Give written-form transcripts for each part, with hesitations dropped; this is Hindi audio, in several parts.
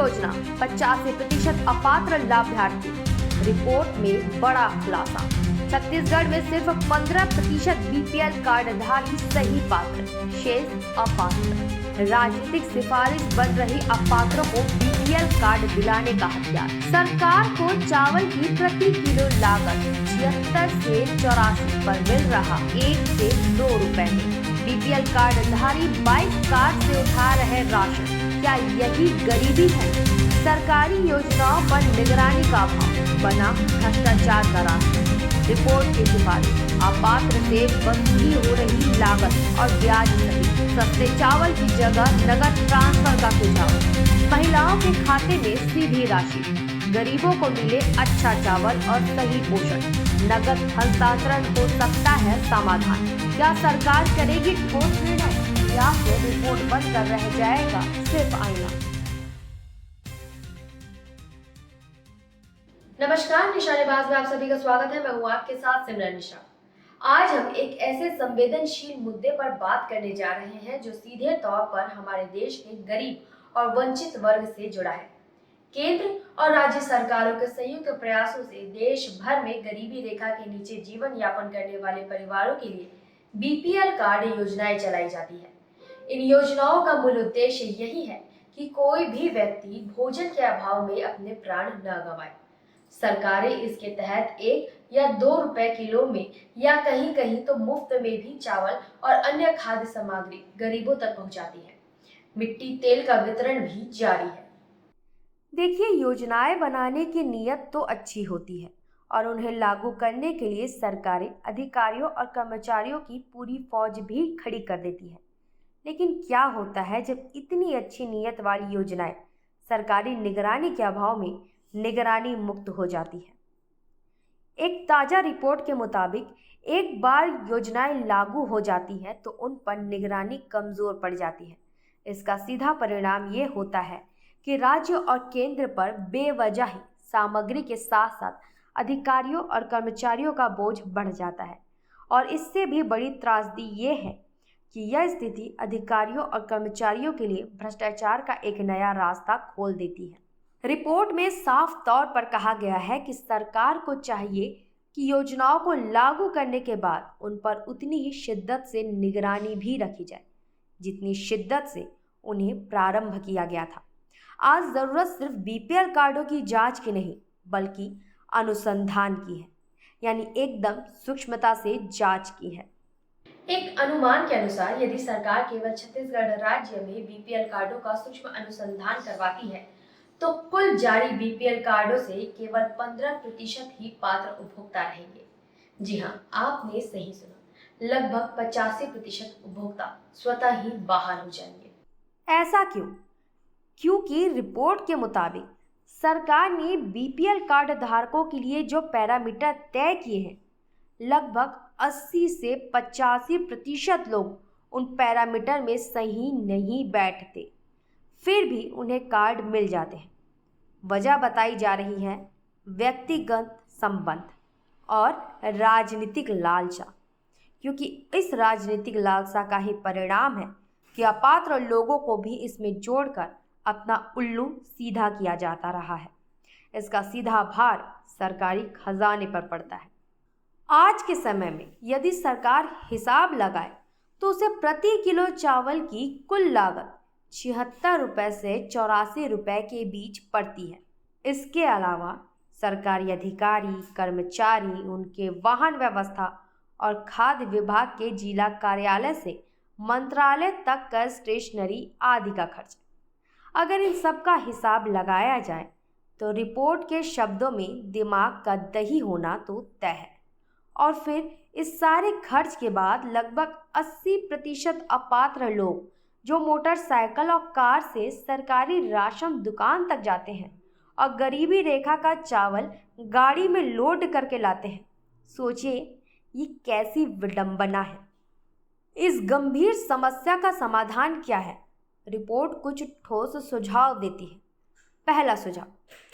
योजना 85% अपात्र लाभार्थी। रिपोर्ट में बड़ा खुलासा। छत्तीसगढ़ में सिर्फ 15% बीपीएल कार्डधारी सही पात्र, शेष अपात्र। राजनीतिक सिफारिश बन रही अपात्रों को बीपीएल कार्ड दिलाने का हथियार। सरकार को चावल की प्रति किलो लागत 76 से 84 पर मिल रहा 1 से 2 रुपए में। बीपीएल कार्डधारी 22 कार्ड से उठा रहे राशन। क्या यही गरीबी है? सरकारी योजनाओं पर निगरानी का अभाव, बना भ्रष्टाचार का रास्ता। रिपोर्ट की सिफारिश, अपात्र से वसूली हो रही लागत और ब्याज सहित सस्ते चावल की जगह नगद ट्रांसफर का सुझाव। महिलाओं के खाते में सीधी राशि, गरीबों को मिले अच्छा चावल और सही पोषण। नगद हस्तांतरण हो सकता है समाधान। क्या सरकार करेगी ठोस निर्णय या फिर रिपोर्ट बनकर रह जाएगा सिर्फ आईना? नमस्कार, निशानेबाज में आप सभी का स्वागत है। मैं हूँ आपके साथ सिमरन निशा। आज हम एक ऐसे संवेदनशील मुद्दे पर बात करने जा रहे हैं जो सीधे तौर पर हमारे देश के गरीब और वंचित वर्ग से जुड़ा है। केंद्र और राज्य सरकारों के संयुक्त प्रयासों से देश भर में गरीबी रेखा के नीचे जीवन यापन करने वाले परिवारों के लिए बीपीएल कार्ड योजनाएं चलाई जाती है। इन योजनाओं का मूल उद्देश्य यही है कि कोई भी व्यक्ति भोजन के अभाव में अपने प्राण न गंवाए। सरकारें इसके तहत 1 या 2 रुपए किलो में या कहीं कहीं तो मुफ्त में भी चावल और अन्य खाद्य सामग्री गरीबों तक पहुंचाती है। मिट्टी तेल का वितरण भी जारी है। देखिए, योजनाएं बनाने की नीयत तो अच्छी होती है और उन्हें लागू करने के लिए सरकारें अधिकारियों और कर्मचारियों की पूरी फौज भी खड़ी कर देती है। लेकिन क्या होता है जब इतनी अच्छी नीयत वाली योजनाएं सरकारी निगरानी के अभाव में निगरानी मुक्त हो जाती है। एक ताज़ा रिपोर्ट के मुताबिक एक बार योजनाएं लागू हो जाती हैं तो उन पर निगरानी कमज़ोर पड़ जाती है। इसका सीधा परिणाम ये होता है कि राज्य और केंद्र पर बेवजह ही सामग्री के साथ साथ अधिकारियों और कर्मचारियों का बोझ बढ़ जाता है। और इससे भी बड़ी त्रासदी ये है कि यह स्थिति अधिकारियों और कर्मचारियों के लिए भ्रष्टाचार का एक नया रास्ता खोल देती है। रिपोर्ट में साफ तौर पर कहा गया है कि सरकार को चाहिए कि योजनाओं को लागू करने के बाद उन पर उतनी ही शिद्दत से निगरानी भी रखी जाए जितनी शिद्दत से उन्हें प्रारंभ किया गया था। आज ज़रूरत सिर्फ बीपीएल कार्डों की जांच की नहीं बल्कि अनुसंधान की है, यानी एकदम सूक्ष्मता से जांच की है। एक अनुमान के अनुसार यदि सरकार केवल छत्तीसगढ़ राज्य में बीपीएल कार्डों का सूक्ष्म अनुसंधान करवाती है तो कुल जारी बीपीएल कार्डों से केवल 15% ही पात्र उपभोक्ता रहेंगे। जी हाँ, आपने सही सुना, लगभग 85% उपभोक्ता स्वतः ही बाहर हो जाएंगे। ऐसा क्यों? क्योंकि रिपोर्ट के मुताबिक सरकार ने बीपीएल कार्ड धारकों के लिए जो पैरामीटर तय किए हैं, लगभग 80 से 85% लोग उन पैरामीटर में सही नहीं बैठते, फिर भी उन्हें कार्ड मिल जाते हैं। वजह बताई जा रही है व्यक्तिगत संबंध और राजनीतिक लालसा, क्योंकि इस राजनीतिक लालसा का ही परिणाम है कि अपात्र लोगों को भी इसमें जोड़कर अपना उल्लू सीधा किया जाता रहा है। इसका सीधा भार सरकारी खजाने पर पड़ता है। आज के समय में यदि सरकार हिसाब लगाए तो उसे प्रति किलो चावल की कुल लागत 76 रुपए से 84 रुपए के बीच पड़ती है। इसके अलावा सरकारी अधिकारी, कर्मचारी, उनके वाहन व्यवस्था और खाद्य विभाग के जिला कार्यालय से मंत्रालय तक का स्टेशनरी आदि का खर्च। अगर इन सब का हिसाब लगाया जाए तो रिपोर्ट के शब्दों में दिमाग का दही होना तो तय है। और फिर इस सारे खर्च के बाद लगभग 80% अपात्र लोग जो मोटरसाइकिल और कार से सरकारी राशन दुकान तक जाते हैं और गरीबी रेखा का चावल गाड़ी में लोड करके लाते हैं। सोचिए, ये कैसी विडंबना है। इस गंभीर समस्या का समाधान क्या है? रिपोर्ट कुछ ठोस सुझाव देती है। पहला सुझाव,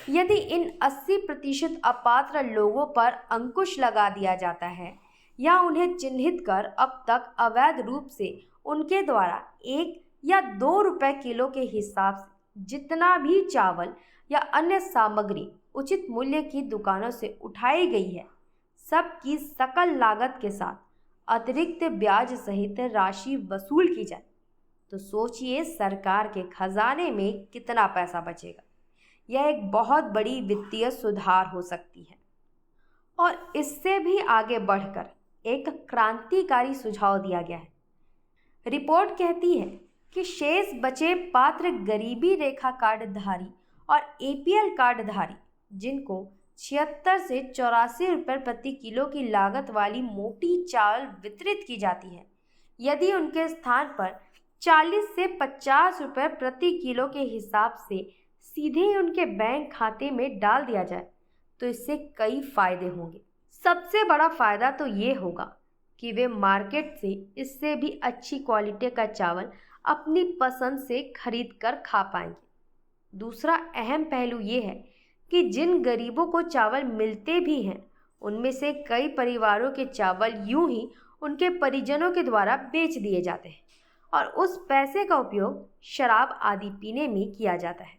यदि इन 80% अपात्र लोगों पर अंकुश लगा दिया जाता है या उन्हें चिन्हित कर अब तक अवैध रूप से उनके द्वारा 1 या 2 रुपए किलो के हिसाब से जितना भी चावल या अन्य सामग्री उचित मूल्य की दुकानों से उठाई गई है, सबकी सकल लागत के साथ अतिरिक्त ब्याज सहित राशि वसूल की जाए तो सोचिए सरकार के खजाने में कितना पैसा बचेगा। यह एक बहुत बड़ी वित्तीय सुधार हो सकती है। और इससे भी आगे बढ़कर एक क्रांतिकारी सुझाव दिया गया है। रिपोर्ट कहती है कि शेष बचे पात्र गरीबी रेखा कार्डधारी और एपीएल कार्डधारी जिनको 76 से 84 रुपये प्रति किलो की लागत वाली मोटी चावल वितरित की जाती है, यदि उनके स्थान पर 40 से 50 रुपये प्रति किलो के हिसाब से सीधे ही उनके बैंक खाते में डाल दिया जाए तो इससे कई फायदे होंगे। सबसे बड़ा फायदा तो ये होगा कि वे मार्केट से इससे भी अच्छी क्वालिटी का चावल अपनी पसंद से खरीद कर खा पाएंगे। दूसरा अहम पहलू ये है कि जिन गरीबों को चावल मिलते भी हैं, उनमें से कई परिवारों के चावल यूं ही उनके परिजनों के द्वारा बेच दिए जाते हैं और उस पैसे का उपयोग शराब आदि पीने में किया जाता है।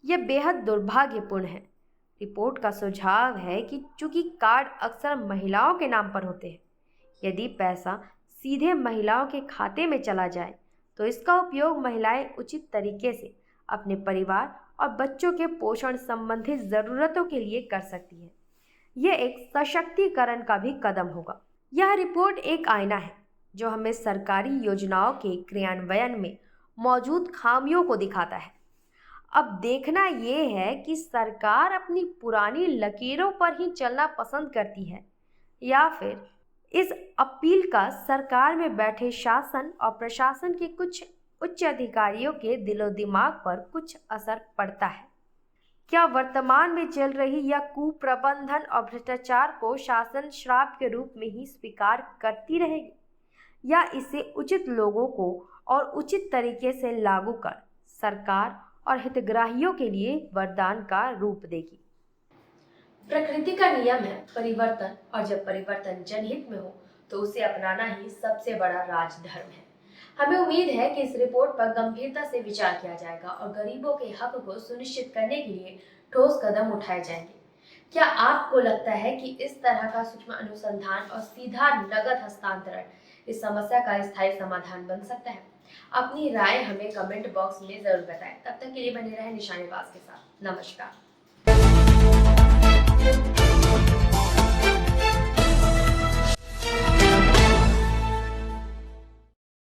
यह बेहद दुर्भाग्यपूर्ण है। रिपोर्ट का सुझाव है कि चूंकि कार्ड अक्सर महिलाओं के नाम पर होते हैं, यदि पैसा सीधे महिलाओं के खाते में चला जाए तो इसका उपयोग महिलाएं उचित तरीके से अपने परिवार और बच्चों के पोषण संबंधी ज़रूरतों के लिए कर सकती है। यह एक सशक्तिकरण का भी कदम होगा। यह रिपोर्ट एक आईना है जो हमें सरकारी योजनाओं के क्रियान्वयन में मौजूद खामियों को दिखाता है। अब देखना ये है कि सरकार अपनी पुरानी लकीरों पर ही चलना पसंद करती है या फिर इस अपील का सरकार में बैठे शासन और प्रशासन के कुछ उच्च अधिकारियों के दिलो दिमाग पर कुछ असर पड़ता है। क्या वर्तमान में चल रही या कुप्रबंधन और भ्रष्टाचार को शासन श्राप के रूप में ही स्वीकार करती रहेगी या इसे उचित लोगों को और उचित तरीके से लागू कर सरकार और हितग्राहियों के लिए वरदान का रूप देगी। प्रकृति का नियम है परिवर्तन, और जब परिवर्तन जनहित में हो तो उसे अपनाना ही सबसे बड़ा राजधर्म है। हमें उम्मीद है कि इस रिपोर्ट पर गंभीरता से विचार किया जाएगा और गरीबों के हक को सुनिश्चित करने के लिए ठोस कदम उठाए जाएंगे। क्या आपको लगता है कि इस तरह का सूक्ष्म अनुसंधान और सीधा नगद हस्तांतरण इस समस्या का स्थायी समाधान बन सकता है? अपनी राय हमें कमेंट बॉक्स में जरूर बताएं। तब तक के लिए बने रहें निशानेबाज के साथ। नमस्कार।